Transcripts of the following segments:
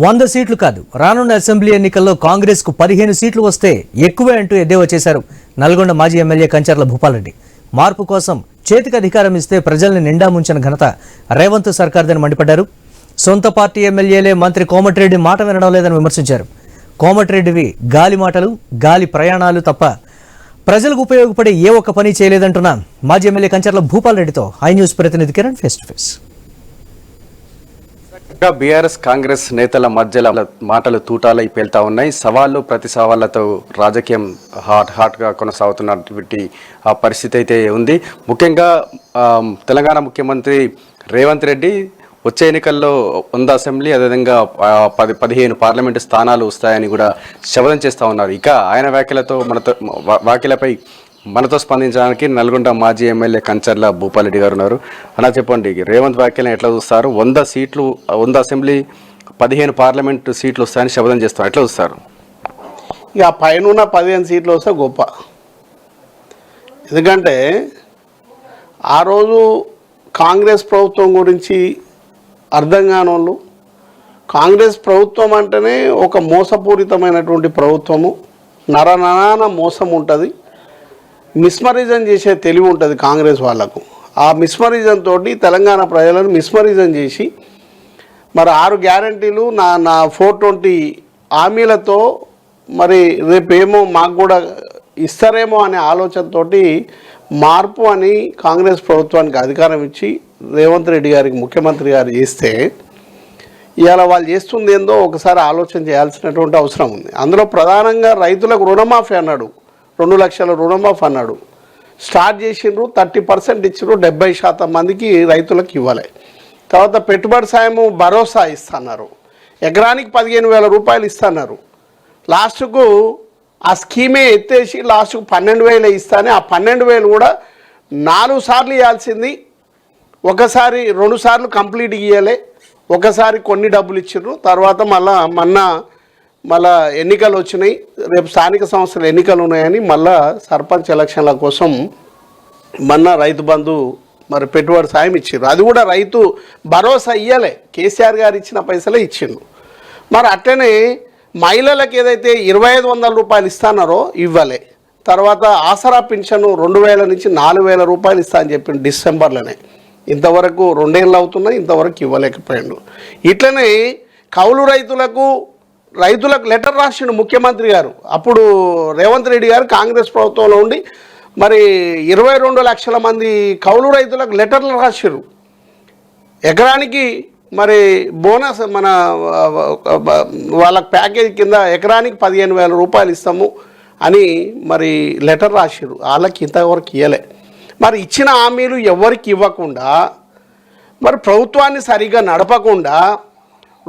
100 సీట్లు కాదు, రానున్న అసెంబ్లీ ఎన్నికల్లో కాంగ్రెస్ కు 15 సీట్లు వస్తే ఎక్కువే అంటూ ఎద్దేవా చేశారు నల్గొండ మాజీ ఎమ్మెల్యే కంచర్ల భూపాలరెడ్డి. మార్పు కోసం చేతికి అధికారం ఇస్తే ప్రజల్ని నిండా ముంచిన ఘనత రేవంత్ సర్కార్దని మండిపడ్డారు. సొంత పార్టీ ఎమ్మెల్యేలే మంత్రి కోమటిరెడ్డి మాట వినడం లేదని విమర్శించారు. కోమటిరెడ్డివి గాలి మాటలు, గాలి ప్రయాణాలు తప్ప ప్రజలకు ఉపయోగపడే ఏ ఒక్క పని చేయలేదంటున్న మాజీ ఎమ్మెల్యే కంచర్ల భూపాలరెడ్డితో ఐ న్యూస్ ప్రతినిధి Kiran face to face. BRS Congress నేతల మధ్యలో మాటలు తూటాలై పేలుతా ఉన్నాయి. సవాళ్లు ప్రతి సవాళ్లతో రాజకీయం హాట్గా కొనసాగుతున్నటువంటి ఆ పరిస్థితి అయితే ఉంది. ముఖ్యంగా తెలంగాణ ముఖ్యమంత్రి రేవంత్ రెడ్డి వచ్చే ఎన్నికల్లో 100 అసెంబ్లీ అదేవిధంగా 15 పార్లమెంటు స్థానాలు వస్తాయని కూడా శపథం చేస్తూ ఉన్నారు. ఇక ఆయన వ్యాఖ్యలపై మనతో స్పందించడానికి నల్గొండ మాజీ ఎమ్మెల్యే కంచర్ల భూపాలరెడ్డి గారు ఉన్నారు. అలా చెప్పండి, రేవంత్ వ్యాఖ్యలను ఎట్లా చూస్తారు? 100 అసెంబ్లీ 15 పార్లమెంటు సీట్లు వస్తాయని శపథం చేస్తారు, ఎట్లా చూస్తారు? ఇక పైన 15 సీట్లు వస్తే గొప్ప. ఎందుకంటే ఆ రోజు కాంగ్రెస్ ప్రభుత్వం గురించి అర్థం కాని వాళ్ళు, కాంగ్రెస్ ప్రభుత్వం అంటేనే ఒక మోసపూరితమైనటువంటి ప్రభుత్వము, నరనరాన మోసం ఉంటుంది, మిస్మరిజన్ చేసే తెలివి ఉంటుంది కాంగ్రెస్ వాళ్లకు. ఆ మిస్మరిజన్ తోటి తెలంగాణ ప్రజలను మిస్మరిజన్ చేసి మరి 6 గ్యారంటీలు నా 420 హామీలతో మరి రేపేమో మాకు కూడా ఇస్తారేమో అనే ఆలోచనతోటి మార్పు అని కాంగ్రెస్ ప్రభుత్వానికి అధికారం ఇచ్చి రేవంత్ రెడ్డి గారికి ముఖ్యమంత్రి గారు చేస్తే ఇవాళ వాళ్ళు చేస్తుంది ఏందో ఒకసారి ఆలోచన చేయాల్సినటువంటి అవసరం ఉంది. అందులో ప్రధానంగా రైతులకు రుణమాఫీ అన్నాడు, 2 లక్షల రుణమాఫీ అన్నాడు. స్టార్ట్ చేసిండ్రు, 30% ఇచ్చిండ్రు, 70% మందికి రైతులకు ఇవ్వాలి. తర్వాత పెట్టుబడి సాయము భరోసా ఇస్తున్నారు, ఎకరానికి 15,000 రూపాయలు ఇస్తున్నారు. లాస్ట్కు ఆ స్కీమే ఎత్తేసి లాస్ట్కు 12,000 ఇస్తానే ఆ 12,000 కూడా 4 సార్లు ఇవ్వాల్సింది, ఒకసారి 2 సార్లు కంప్లీట్ ఇవ్వలే, ఒకసారి కొన్ని డబ్బులు ఇచ్చిండ్రు. తర్వాత మళ్ళా ఎన్నికలు వచ్చినాయి, రేపు స్థానిక సంస్థల ఎన్నికలు ఉన్నాయని మళ్ళా సర్పంచ్ ఎలక్షన్ల కోసం రైతు బంధు మరి పెట్టుబడి సాయం ఇచ్చిండ్రు. అది కూడా రైతు భరోసా ఇవ్వలే, కేసీఆర్ గారు ఇచ్చిన పైసలే ఇచ్చిండ్రు. మరి అట్లనే మహిళలకు ఏదైతే 2,500 రూపాయలు ఇస్తానారో ఇవ్వలే. తర్వాత ఆసరా పింఛను 2,000 నుంచి 4,000 రూపాయలు ఇస్తా అని చెప్పిండు డిసెంబర్లోనే. ఇంతవరకు 2 ఏళ్ళు అవుతున్నాయి, ఇంతవరకు ఇవ్వలేకపోయాడు. ఇట్లనే కౌలు రైతులకు లెటర్ రాసిండు ముఖ్యమంత్రి గారు. అప్పుడు రేవంత్ రెడ్డి గారు కాంగ్రెస్ ప్రభుత్వంలో ఉండి మరి 22 లక్షల మంది కౌలు రైతులకు లెటర్లు రాసిరు. ఎకరానికి మరి బోనస్ మన వాళ్ళకి ప్యాకేజ్ కింద ఎకరానికి 15,000 రూపాయలు ఇస్తాము అని మరి లెటర్ రాసిరు. వాళ్ళకి ఇంతవరకు ఇవ్వలే. మరి ఇచ్చిన హామీలు ఎవరికి ఇవ్వకుండా మరి ప్రభుత్వాన్ని సరిగా నడపకుండా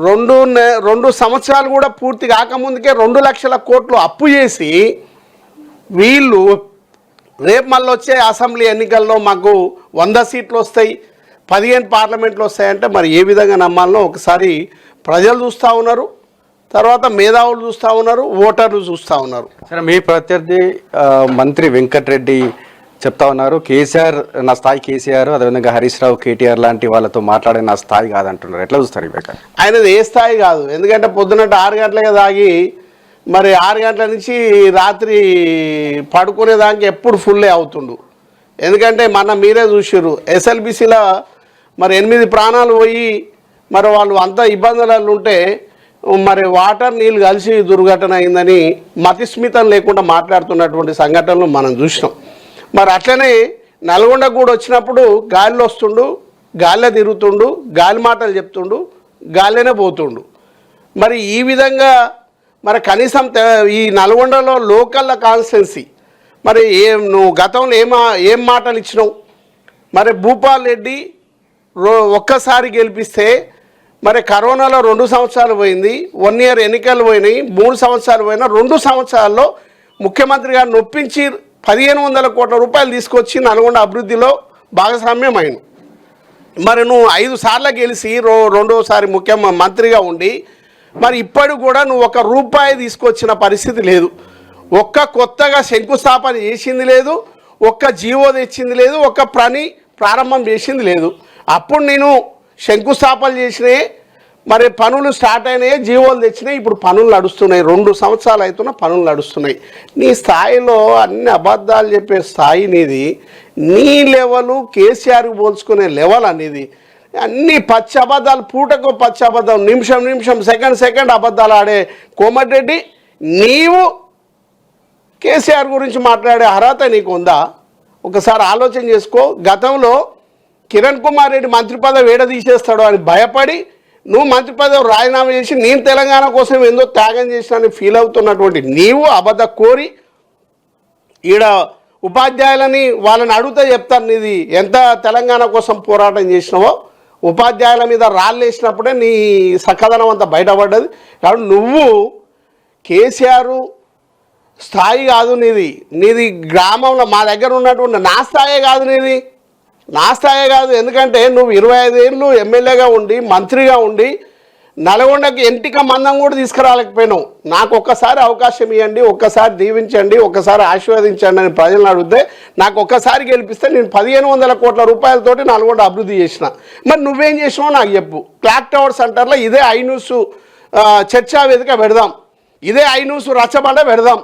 2 సంవత్సరాలు కూడా పూర్తి కాకముందుకే 2 లక్షల కోట్లు అప్పు చేసి వీళ్ళు రేపు మళ్ళీ వచ్చే అసెంబ్లీ ఎన్నికల్లో మాకు 100 సీట్లు వస్తాయి, 15 పార్లమెంట్లు వస్తాయంటే మరి ఏ విధంగా నమ్మాలనో ఒకసారి ప్రజలు చూస్తూ ఉన్నారు, తర్వాత మేధావులు చూస్తూ ఉన్నారు, ఓటర్లు చూస్తూ ఉన్నారు. సరే, మీ ప్రత్యర్థి మంత్రి వెంకటరెడ్డి చెప్తా ఉన్నారు, కేసీఆర్ నా స్థాయి కేసీఆర్, అదేవిధంగా హరీష్ రావు, కేటీఆర్ లాంటి వాళ్ళతో మాట్లాడే నా స్థాయి కాదంటున్నారు, ఎట్లా చూస్తారు? ఇక ఆయనది ఏ స్థాయి కాదు. ఎందుకంటే పొద్దున్నట్టు 6 గంటలకే తాగి మరి 6 గంటల నుంచి రాత్రి పడుకునేదానికి ఎప్పుడు ఫుల్లే అవుతుండు. ఎందుకంటే మీరే చూసిర్రు ఎస్ఎల్బిసిలో మరి 8 ప్రాణాలు పోయి మరి వాళ్ళు అంత ఇబ్బందులలో ఉంటే మరి నీళ్ళు కలిసి దుర్ఘటన అయిందని మతిస్మితం లేకుండా మాట్లాడుతున్నటువంటి సంఘటనలు మనం చూసినాం. మరి అట్లనే నల్గొండ కూడా వచ్చినప్పుడు గాలిలో వస్తుండు, గాలిలో తిరుగుతుండు, గాలి మాటలు చెప్తుండు, గాలిలోనే పోతుండు. మరి ఈ విధంగా మరి కనీసం ఈ నల్గొండలో లోకల్ కాన్స్టిట్యున్సీ మరి నువ్వు గతంలో ఏం మాటలు ఇచ్చినావు? మరి భూపాలరెడ్డి ఒక్కసారి గెలిపిస్తే మరి కరోనాలో 2 సంవత్సరాలు పోయింది, 1 ఇయర్ ఎన్నికలు పోయినాయి, 3 సంవత్సరాలు పోయినా 2 సంవత్సరాల్లో ముఖ్యమంత్రి గారిని ఒప్పించి 1,500 కోట్ల రూపాయలు తీసుకొచ్చి నల్గొండ అభివృద్ధిలో భాగస్వామ్యం అయిను. మరి నువ్వు 5 సార్లు గెలిచి 2వసారి మంత్రిగా ఉండి మరి ఇప్పటికి కూడా నువ్వు 1 రూపాయి తీసుకొచ్చిన పరిస్థితి లేదు. కొత్తగా శంకుస్థాపన చేసింది లేదు, జీవో తెచ్చింది లేదు, ప్రారంభం చేసింది లేదు. అప్పుడు నేను శంకుస్థాపన చేసినే మరి పనులు స్టార్ట్ అయినాయి, జీవోలు తెచ్చినాయి, ఇప్పుడు పనులు నడుస్తున్నాయి. 2 సంవత్సరాలు అవుతున్న పనులు నడుస్తున్నాయి. నీ స్థాయిలో అన్ని అబద్ధాలు చెప్పే స్థాయి నీది. నీ లెవెలు కేసీఆర్కి పోల్చుకునే లెవెల్ అనేది అన్ని పచ్చి అబద్ధాలు, పూటకు పచ్చి అబద్ధం, నిమిషం సెకండ్ అబద్ధాలు ఆడే కోమటిరెడ్డి, నీవు కేసీఆర్ గురించి మాట్లాడే అర్హత నీకు ఉందా? ఒకసారి ఆలోచన చేసుకో. గతంలో కిరణ్ కుమార్ రెడ్డి మంత్రి పదవి తీసేస్తాడో అని భయపడి నువ్వు మంత్రి పదవి రాజీనామా చేసి నేను తెలంగాణ కోసం ఏందో త్యాగం చేసినా ఫీల్ అవుతున్నటువంటి నీవు అబద్ధ కోరి ఈడ ఉపాధ్యాయులని వాళ్ళని అడిగితే చెప్తాను నీది ఎంత తెలంగాణ కోసం పోరాటం చేసినావో. ఉపాధ్యాయుల మీద రాళ్ళు వేసినప్పుడే నీ సక్కదనం అంతా బయటపడ్డది. కాబట్టి నువ్వు కేసీఆర్ స్థాయి కాదు నీది గ్రామంలో మా దగ్గర ఉన్నటువంటి నా స్థాయే కాదు నా స్థాయే కాదు. ఎందుకంటే నువ్వు 25 ఏళ్ళు ఎమ్మెల్యేగా ఉండి మంత్రిగా ఉండి నల్గొండకి ఎంటిక మందం కూడా తీసుకురాలేకపోయినావు. నాకు ఒక్కసారి అవకాశం ఇవ్వండి, ఒక్కసారి దీవించండి, ఒక్కసారి ఆశీర్వదించండి అని ప్రజలను అడిగితే నాకు ఒక్కసారి గెలిపిస్తే నేను 1500 కోట్ల రూపాయలతోటి నల్గొండ అభివృద్ధి చేసిన. మరి నువ్వేం చేసినావు నాకు చెప్పు. క్లాక్ టవర్ సెంటర్లో ఇదే ఐన్యూస్ చర్చా వేదిక పెడదాం, ఇదే ఐన్యూస్ రచ్చబండ పెడదాం.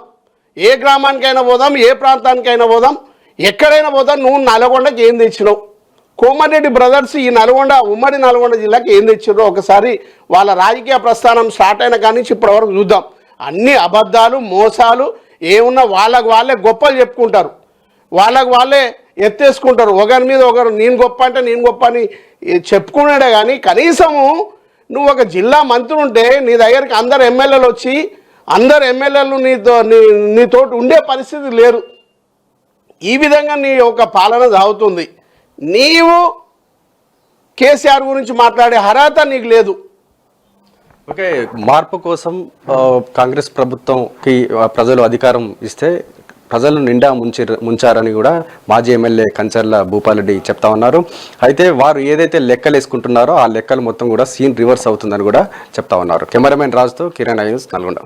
ఏ గ్రామానికైనా పోదాం, ఏ ప్రాంతానికైనా పోదాం, ఎక్కడైనా పోదాం. నువ్వు నల్గొండకి ఏం తెచ్చినావు? కోమటిరెడ్డి బ్రదర్స్ ఈ ఉమ్మడి నల్గొండ జిల్లాకి ఏం తెచ్చారో ఒకసారి వాళ్ళ రాజకీయ ప్రస్థానం స్టార్ట్ అయిన కానీ ఇప్పటి వరకు చూద్దాం. అన్ని అబద్ధాలు, మోసాలు ఏమున్నా వాళ్ళకు వాళ్ళే గొప్పలు చెప్పుకుంటారు, వాళ్ళకు వాళ్ళే ఎత్తేసుకుంటారు. ఒకరి మీద ఒకరు నేను గొప్ప అంటే నేను గొప్ప అని చెప్పుకున్నాడే కానీ కనీసము నువ్వు ఒక జిల్లా మంత్రి ఉంటే నీ దగ్గరికి అందరు ఎమ్మెల్యేలు వచ్చి అందరు ఎమ్మెల్యేలు నీతోటి ఉండే పరిస్థితి లేరు. ఈ విధంగా నీ యొక్క పాలన సాగుతుంది. నీవు కేసీఆర్ గురించి మాట్లాడే అర్హత నీకు లేదు. ఓకే, మార్పు కోసం కాంగ్రెస్ ప్రభుత్వంకి ప్రజలు అధికారం ఇస్తే ప్రజలు నిండా ముంచారని కూడా మాజీ ఎమ్మెల్యే కంచర్ల భూపాలరెడ్డి చెప్తా ఉన్నారు. అయితే వారు ఏదైతే లెక్కలు వేసుకుంటున్నారో ఆ లెక్కలు మొత్తం కూడా సీన్ రివర్స్ అవుతుందని కూడా చెప్తా ఉన్నారు. కెమెరామెన్ రాజుతో కిరణ్ ఐన్స్, నల్గొండ.